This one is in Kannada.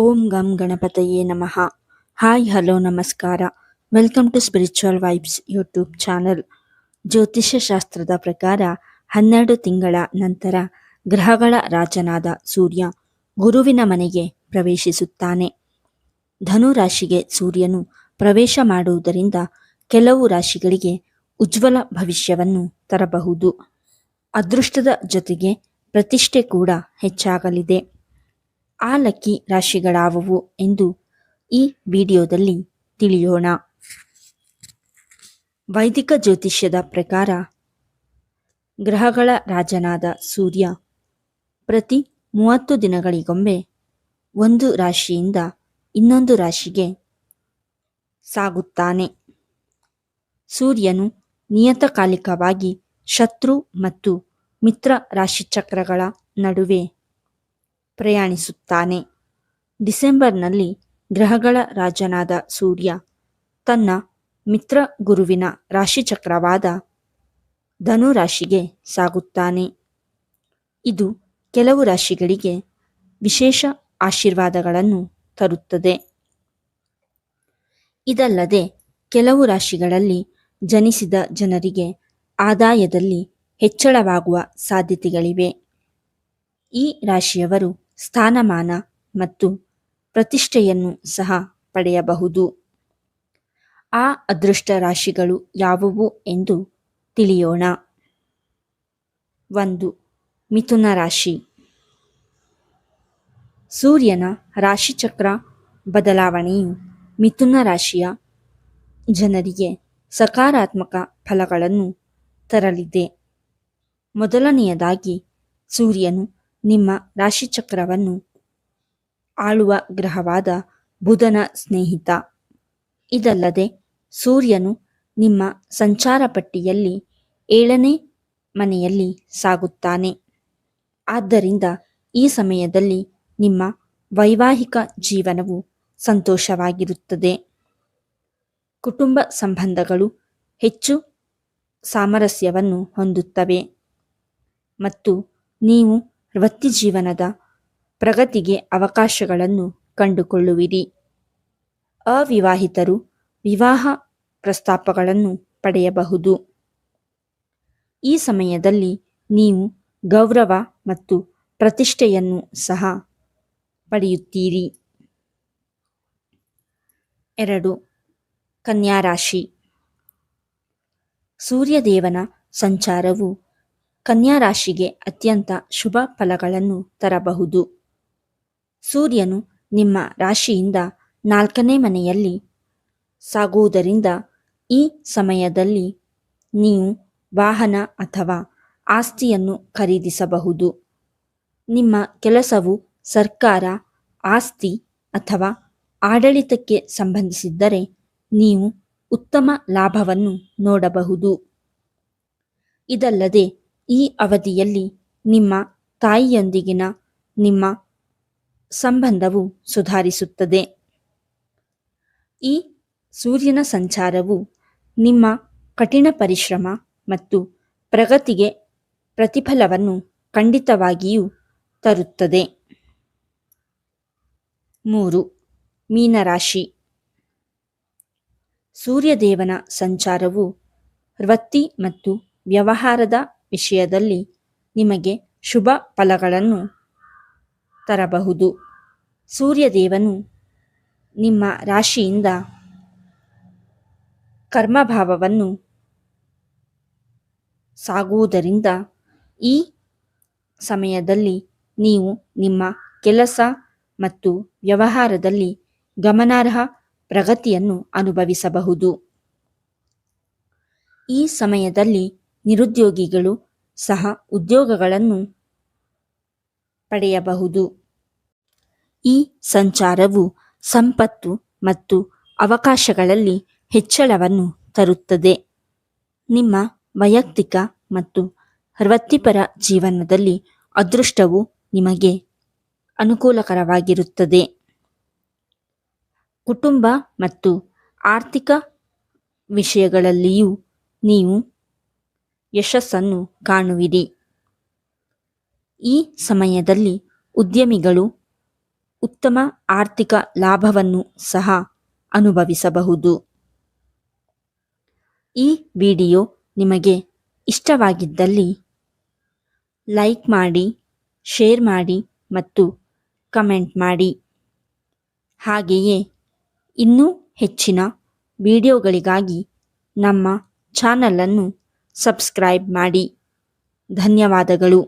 ಓಂ ಗಂ ಗಣಪತಯೇ ನಮಃ. ಹಾಯ್ ಹಲೋ ನಮಸ್ಕಾರ. Welcome to spiritual vibes YouTube channel. ಜ್ಯೋತಿಷ್ಯ ಶಾಸ್ತ್ರದ ಪ್ರಕಾರ 12 ತಿಂಗಳ ನಂತರ ಗ್ರಹಗಳ ರಾಜನಾದ ಸೂರ್ಯ ಗುರುವಿನ ಮನೆಗೆ ಪ್ರವೇಶಿಸುತ್ತಾನೆ. ಧನು ರಾಶಿಗೆ ಸೂರ್ಯನು ಪ್ರವೇಶ ಮಾಡುವುದರಿಂದ ಕೆಲವು ರಾಶಿಗಳಿಗೆ ಉಜ್ವಲ ಭವಿಷ್ಯವನ್ನು ತರಬಹುದು. ಅದೃಷ್ಟದ ಜೊತೆಗೆ ಪ್ರತಿಷ್ಠೆ ಕೂಡ ಹೆಚ್ಚಾಗಲಿದೆ. ಆ ಲಕ್ಕಿ ರಾಶಿಗಳಾವುವು ಎಂದು ಈ ವಿಡಿಯೋದಲ್ಲಿ ತಿಳಿಯೋಣ. ವೈದಿಕ ಜ್ಯೋತಿಷ್ಯದ ಪ್ರಕಾರ ಗ್ರಹಗಳ ರಾಜನಾದ ಸೂರ್ಯ ಪ್ರತಿ 30 ದಿನಗಳಿಗೊಮ್ಮೆ ಒಂದು ರಾಶಿಯಿಂದ ಇನ್ನೊಂದು ರಾಶಿಗೆ ಸಾಗುತ್ತಾನೆ. ಸೂರ್ಯನು ನಿಯತಕಾಲಿಕವಾಗಿ ಶತ್ರು ಮತ್ತು ಮಿತ್ರ ರಾಶಿಚಕ್ರಗಳ ನಡುವೆ ಪ್ರಯಾಣಿಸುತ್ತಾನೆ. ಡಿಸೆಂಬರ್ನಲ್ಲಿ ಗ್ರಹಗಳ ರಾಜನಾದ ಸೂರ್ಯ ತನ್ನ ಮಿತ್ರ ಗುರುವಿನ ರಾಶಿಚಕ್ರವಾದ ಧನು ರಾಶಿಗೆ ಸಾಗುತ್ತಾನೆ. ಇದು ಕೆಲವು ರಾಶಿಗಳಿಗೆ ವಿಶೇಷ ಆಶೀರ್ವಾದಗಳನ್ನು ತರುತ್ತದೆ. ಇದಲ್ಲದೆ ಕೆಲವು ರಾಶಿಗಳಲ್ಲಿ ಜನಿಸಿದ ಜನರಿಗೆ ಆದಾಯದಲ್ಲಿ ಹೆಚ್ಚಳವಾಗುವ ಸಾಧ್ಯತೆಗಳಿವೆ. ಈ ರಾಶಿಯವರು ಸ್ಥಾನಮಾನ ಮತ್ತು ಪ್ರತಿಷ್ಠೆಯನ್ನು ಸಹ ಪಡೆಯಬಹುದು. ಆ ಅದೃಷ್ಟ ರಾಶಿಗಳು ಯಾವುವು ಎಂದು ತಿಳಿಯೋಣ. 1. ಮಿಥುನ ರಾಶಿ. ಸೂರ್ಯನ ರಾಶಿಚಕ್ರ ಬದಲಾವಣೆಯು ಮಿಥುನ ರಾಶಿಯ ಜನರಿಗೆ ಸಕಾರಾತ್ಮಕ ಫಲಗಳನ್ನು ತರಲಿದೆ. ಮೊದಲನೆಯದಾಗಿ, ಸೂರ್ಯನು ನಿಮ್ಮ ರಾಶಿಚಕ್ರವನ್ನು ಆಳುವ ಗ್ರಹವಾದ ಬುಧನ ಸ್ನೇಹಿತ. ಇದಲ್ಲದೆ ಸೂರ್ಯನು ನಿಮ್ಮ ಸಂಚಾರ ಪಟ್ಟಿಯಲ್ಲಿ 7ನೇ ಮನೆಯಲ್ಲಿ ಸಾಗುತ್ತಾನೆ. ಆದ್ದರಿಂದ ಈ ಸಮಯದಲ್ಲಿ ನಿಮ್ಮ ವೈವಾಹಿಕ ಜೀವನವು ಸಂತೋಷವಾಗಿರುತ್ತದೆ. ಕುಟುಂಬ ಸಂಬಂಧಗಳು ಹೆಚ್ಚು ಸಾಮರಸ್ಯವನ್ನು ಹೊಂದುತ್ತವೆ ಮತ್ತು ನೀವು ವೃತ್ತಿಜೀವನದ ಪ್ರಗತಿಗೆ ಅವಕಾಶಗಳನ್ನು ಕಂಡುಕೊಳ್ಳುವಿರಿ. ಅವಿವಾಹಿತರು ವಿವಾಹ ಪ್ರಸ್ತಾಪಗಳನ್ನು ಪಡೆಯಬಹುದು. ಈ ಸಮಯದಲ್ಲಿ ನೀವು ಗೌರವ ಮತ್ತು ಪ್ರತಿಷ್ಠೆಯನ್ನು ಸಹ ಪಡೆಯುತ್ತೀರಿ. 2. ಕನ್ಯಾ ರಾಶಿ. ಸೂರ್ಯದೇವನ ಸಂಚಾರವು ಕನ್ಯಾ ರಾಶಿಗೆ ಅತ್ಯಂತ ಶುಭ ಫಲಗಳನ್ನು ತರಬಹುದು. ಸೂರ್ಯನು ನಿಮ್ಮ ರಾಶಿಯಿಂದ 4ನೇ ಮನೆಯಲ್ಲಿ ಸಾಗುವುದರಿಂದ ಈ ಸಮಯದಲ್ಲಿ ನೀವು ವಾಹನ ಅಥವಾ ಆಸ್ತಿಯನ್ನು ಖರೀದಿಸಬಹುದು. ನಿಮ್ಮ ಕೆಲಸವು ಸರ್ಕಾರ, ಆಸ್ತಿ ಅಥವಾ ಆಡಳಿತಕ್ಕೆ ಸಂಬಂಧಿಸಿದ್ದರೆ ನೀವು ಉತ್ತಮ ಲಾಭವನ್ನು ನೋಡಬಹುದು. ಇದಲ್ಲದೆ ಈ ಅವಧಿಯಲ್ಲಿ ನಿಮ್ಮ ತಾಯಿಯೊಂದಿಗಿನ ನಿಮ್ಮ ಸಂಬಂಧವು ಸುಧಾರಿಸುತ್ತದೆ. ಈ ಸೂರ್ಯನ ಸಂಚಾರವು ನಿಮ್ಮ ಕಠಿಣ ಪರಿಶ್ರಮ ಮತ್ತು ಪ್ರಗತಿಗೆ ಪ್ರತಿಫಲವನ್ನು ಖಂಡಿತವಾಗಿಯೂ ತರುತ್ತದೆ. 3. ಮೀನರಾಶಿ. ಸೂರ್ಯದೇವನ ಸಂಚಾರವು ವೃತ್ತಿ ಮತ್ತು ವ್ಯವಹಾರದ ವಿಷಯದಲ್ಲಿ ನಿಮಗೆ ಶುಭ ಫಲಗಳನ್ನು ತರಬಹುದು. ಸೂರ್ಯದೇವನು ನಿಮ್ಮ ರಾಶಿಯಿಂದ ಕರ್ಮಭಾವವನ್ನು ಸಾಗುವುದರಿಂದ ಈ ಸಮಯದಲ್ಲಿ ನೀವು ನಿಮ್ಮ ಕೆಲಸ ಮತ್ತು ವ್ಯವಹಾರದಲ್ಲಿ ಗಮನಾರ್ಹ ಪ್ರಗತಿಯನ್ನು ಅನುಭವಿಸಬಹುದು. ಈ ಸಮಯದಲ್ಲಿ ನಿರುದ್ಯೋಗಿಗಳು ಸಹ ಉದ್ಯೋಗಗಳನ್ನು ಪಡೆಯಬಹುದು. ಈ ಸಂಚಾರವು ಸಂಪತ್ತು ಮತ್ತು ಅವಕಾಶಗಳಲ್ಲಿ ಹೆಚ್ಚಳವನ್ನು ತರುತ್ತದೆ. ನಿಮ್ಮ ವೈಯಕ್ತಿಕ ಮತ್ತು ವೃತ್ತಿಪರ ಜೀವನದಲ್ಲಿ ಅದೃಷ್ಟವು ನಿಮಗೆ ಅನುಕೂಲಕರವಾಗಿರುತ್ತದೆ. ಕುಟುಂಬ ಮತ್ತು ಆರ್ಥಿಕ ವಿಷಯಗಳಲ್ಲಿಯೂ ನೀವು ಯಶಸ್ಸನ್ನು ಕಾಣುವಿರಿ. ಈ ಸಮಯದಲ್ಲಿ ಉದ್ಯಮಿಗಳು ಉತ್ತಮ ಆರ್ಥಿಕ ಲಾಭವನ್ನು ಸಹ ಅನುಭವಿಸಬಹುದು. ಈ ವಿಡಿಯೋ ನಿಮಗೆ ಇಷ್ಟವಾಗಿದ್ದಲ್ಲಿ ಲೈಕ್ ಮಾಡಿ, ಶೇರ್ ಮಾಡಿ ಮತ್ತು ಕಮೆಂಟ್ ಮಾಡಿ. ಹಾಗೆಯೇ ಇನ್ನೂ ಹೆಚ್ಚಿನ ವಿಡಿಯೋಗಳಿಗಾಗಿ ನಮ್ಮ ಚಾನಲನ್ನು ಸಬ್ಸ್ಕ್ರೈಬ್ ಮಾಡಿ. ಧನ್ಯವಾದಗಳು.